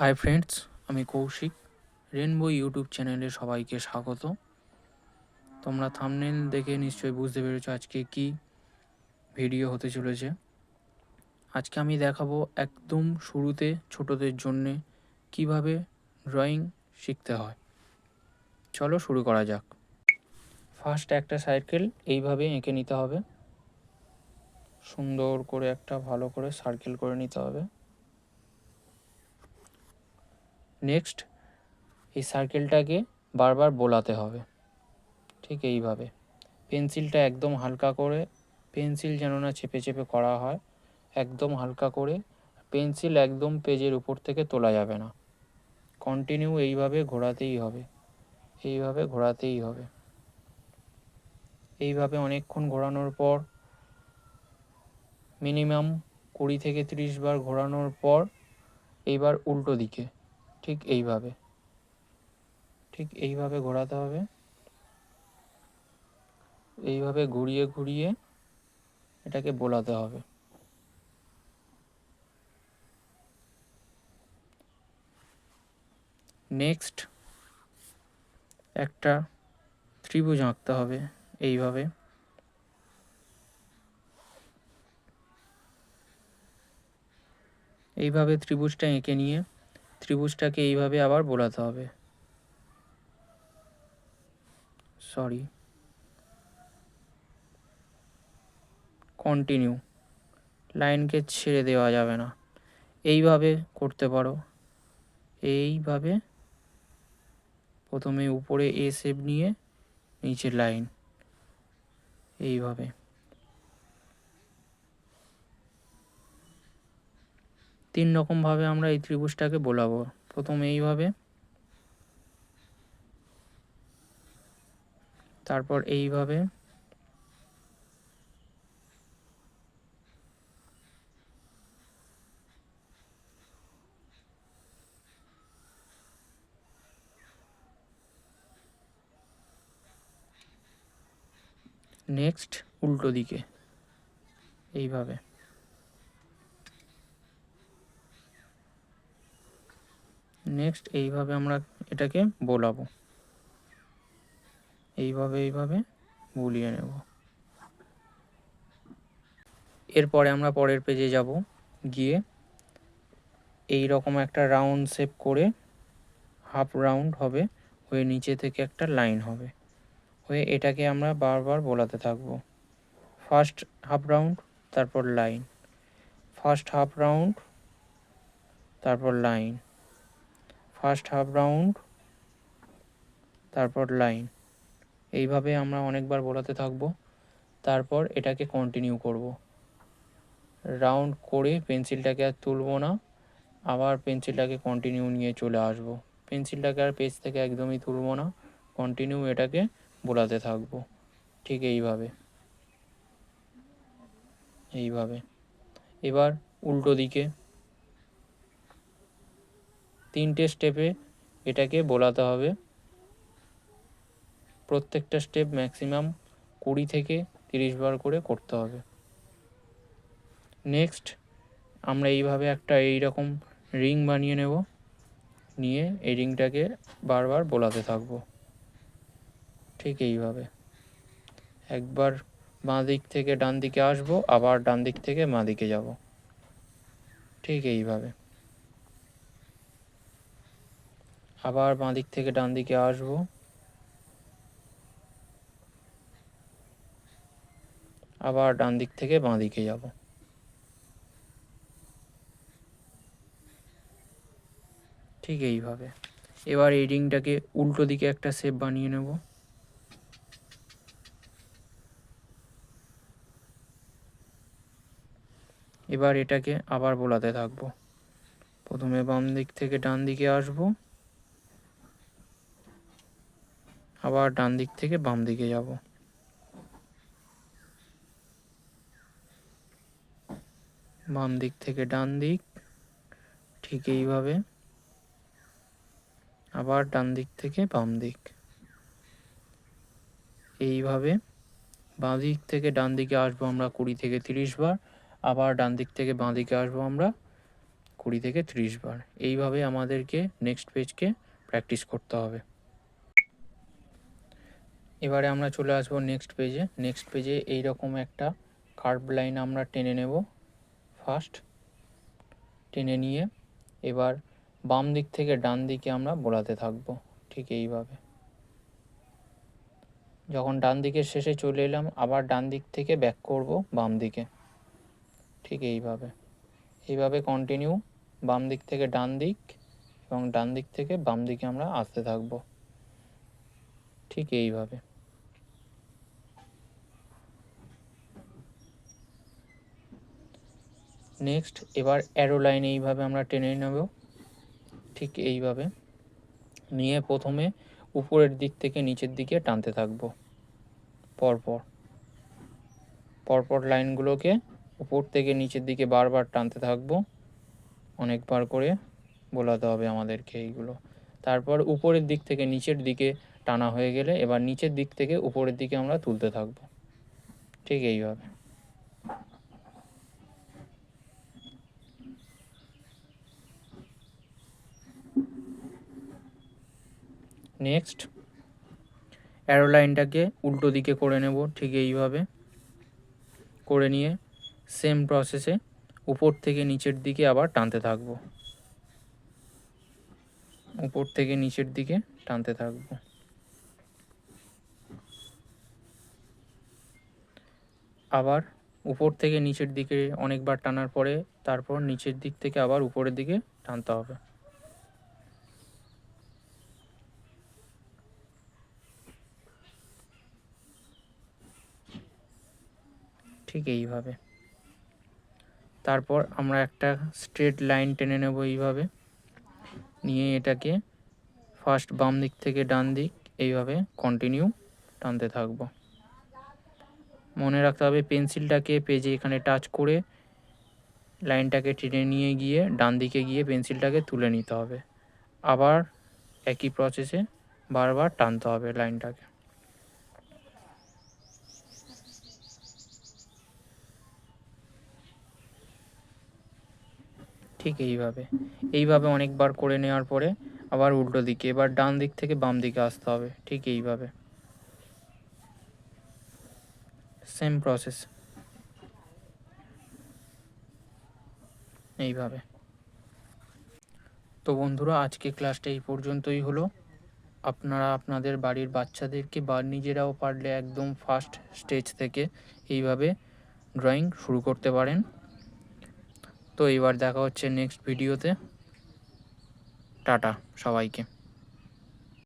Hi friends, আমি Kaushik. Rainbow YouTube চ্যানেলে সবাইকে স্বাগত। তোমরা থাম্বনেল দেখে নিশ্চয়ই বুঝতে পেরেছো আজকে কি ভিডিও হতে চলেছে। আজকে আমি দেখাবো একদম শুরুতে ছোটদের জন্যে কিভাবে ড্রয়িং শিখতে হয়। চলো শুরু করা যাক। ফার্স্ট একটা সার্কেল এইভাবে এঁকে নিতে হবে। সুন্দর করে একটা ভালো করে সার্কেল করে নিতে হবে। নেক্সট এই সার্কেলটাকে বারবার বোলাতে হবে, ঠিক এইভাবে। পেন্সিলটা একদম হালকা করে, পেন্সিল যেন না চেপে চেপে করা হয়, একদম হালকা করে। পেন্সিল একদম পেজের উপর থেকে তোলা যাবে না। কন্টিনিউ এইভাবে ঘোরাতেই হবে, এইভাবে ঘোরাতেই হবে। এইভাবে অনেকক্ষণ ঘোরানোর পর, মিনিমাম 20 থেকে 30 বার ঘোরানোর পর এইবার উল্টো দিকে ঠিক এইভাবে, ঠিক এইভাবে ঘোরাতে হবে। এইভাবে ঘুরিয়ে ঘুরিয়ে এটাকে বোলাতে হবে। নেক্সট একটা ত্রিভুজ আঁকতে হবে এইভাবে। এইভাবে ত্রিভুজটা এঁকে নিয়ে ত্রিভুজটাকে এইভাবে আবার বোলাতে হবে। কন্টিনিউ, লাইনকে ছেড়ে দেওয়া যাবে না। এইভাবে করতে পারো। এইভাবে প্রথমে উপরে এ শেপ নিয়ে নিচে লাইন, এইভাবে। তিন রকমভাবে আমরা এই ত্রিভুজটাকে বোলাবো। প্রথমে এইভাবে, তারপর এইভাবে, নেক্সট উল্টো দিকে এইভাবে। নেক্সট এইভাবে আমরা এটাকে বোলাবো, এইভাবে এইভাবে বুলিয়ে নেব। এরপরে আমরা পরের পেজে যাব, গিয়ে এই রকম একটা রাউন্ড শেপ করে, হাফ রাউন্ড হবে, হয়ে নিচে থেকে একটা লাইন হবে, হয়ে এটাকে আমরা বারবার বোলাতে থাকবো। ফার্স্ট হাফ রাউন্ড, তারপর লাইন, ফার্স্ট হাফ রাউন্ড, তারপর লাইন, ফার্স্ট হাফ রাউন্ড, তারপর লাইন। এইভাবে আমরা অনেকবার বোলাতে থাকবো। তারপর এটাকে কন্টিনিউ করব। রাউন্ড করে পেন্সিলটাকে আর তুলব না, আবার পেন্সিলটাকে কন্টিনিউ নিয়ে চলে আসব। পেন্সিলটাকে আর পেজ থেকে একদমই তুলব না, কন্টিনিউ এটাকে বোলাতে থাকবো, ঠিক এইভাবে, এইভাবে। এবার উল্টো দিকে 3টে স্টেপে এটাকে বোলাতে হবে। প্রত্যেকটা স্টেপ ম্যাক্সিমাম 20 থেকে 30 বার করে করতে হবে। নেক্সট আমরা এইভাবে একটা এইরকম রিং বানিয়ে নেব, নিয়ে এই রিংটাকে বারবার বোলাতে থাকবো, ঠিক এইভাবে। একবার বাঁ দিক থেকে ডান দিকে আসবো, আবার ডান দিক থেকে বাঁ দিকে যাব, ঠিক এইভাবে। আবার বাঁ দিক থেকে ডান দিকে আসবো, আবার ডান দিক থেকে বাঁ দিকে যাব, ঠিক এইভাবে। এবার এই রিংটাকে উল্টো দিকে একটা শেপ বানিয়ে নেব। এবার এটাকে আবার বোলাতে থাকবো। প্রথমে বাম দিক থেকে ডান দিকে আসবো, আবার ডান দিক থেকে বাম দিকে যাব, বাম দিক থেকে ডান দিক, ঠিক এইভাবে। আবার ডান দিক থেকে বাম দিক, এইভাবে। বাঁ দিক থেকে ডান দিকে আসবো আমরা 20 থেকে 30 বার, আবার ডান দিক থেকে বাঁ দিকে আসবো আমরা 20 থেকে 30 বার। এইভাবে আমাদেরকে নেক্সট পেজকে প্র্যাকটিস করতে হবে। এবারে আমরা চলে আসবো নেক্সট পেজে। নেক্সট পেজে এইরকম একটা কার্ভ লাইন আমরা টেনে নেব। ফার্স্ট টেনে নিয়ে এবার বাম দিক থেকে ডান দিকে আমরা বোলাতে থাকবো, ঠিক এইভাবে। যখন ডান দিকের শেষে চলে এলাম আবার ডান দিক থেকে ব্যাক করব বাম দিকে, ঠিক এইভাবে। এইভাবে কন্টিনিউ বাম দিক থেকে ডান দিক এবং ডান দিক থেকে বাম দিকে আমরা আসতে থাকব, ঠিক এইভাবে। নেক্সট এবার অ্যারো লাইন এইভাবে আমরা টেনে নেব, ঠিক এইভাবে নিয়ে প্রথমে উপরের দিক থেকে নিচের দিকে টানতে থাকব পরপর লাইনগুলোকে উপর থেকে নিচের দিকে বারবার টানতে থাকব, অনেকবার করে বোলাতে হবে আমাদেরকে এইগুলো। তারপর উপরের দিক থেকে নিচের দিকে টানা হয়ে গেলে এবার নিচের দিক থেকে উপরের দিকে আমরা তুলতে থাকব, ঠিক এইভাবে। নেক্সট অ্যারো লাইনটাকে উল্টো দিকে করে নেব, ঠিক এইভাবে করে নিয়ে সেম প্রসেসে উপর থেকে নিচের দিকে আবার টানতে থাকব, উপর থেকে নিচের দিকে টানতে থাকব। আবার উপর থেকে নিচের দিকে অনেকবার টানার পরে তারপর নিচের দিক থেকে আবার উপরের দিকে টানতে হবে, ঠিক এইভাবে। তারপর আমরা একটা স্ট্রেট লাইন টেনে নেব এইভাবে নিয়ে এটাকে ফার্স্ট বাম দিক থেকে ডান দিক এইভাবে কন্টিনিউ টানতে থাকব। মনে রাখতে হবে পেন্সিলটাকে পেজে এখানে টাচ করে লাইনটাকে টেনে নিয়ে গিয়ে ডান দিকে গিয়ে পেন্সিলটাকে তুলে নিতে হবে। আবার একই প্রসেসে বারবার টানতে হবে লাইনটাকে, ঠিক এইভাবে অনেকবার করে নেওয়ার পরে আবার উল্টো দিকে, এবার ডান দিক থেকে বাম দিকে আসতে হবে, ঠিক এইভাবে। সেম প্রসেস এইভাবে। তো বন্ধুরা আজকে ক্লাসটা এই পর্যন্তই হলো। আপনারা আপনাদের বাড়ির বাচ্চাদেরকে বা নিজেরাও পারলে একদম ফার্স্ট স্টেজ থেকে এইভাবে ড্রয়িং শুরু করতে পারেন। তো এবার দেখা হচ্ছে নেক্সট ভিডিওতে। টাটা সবাইকে।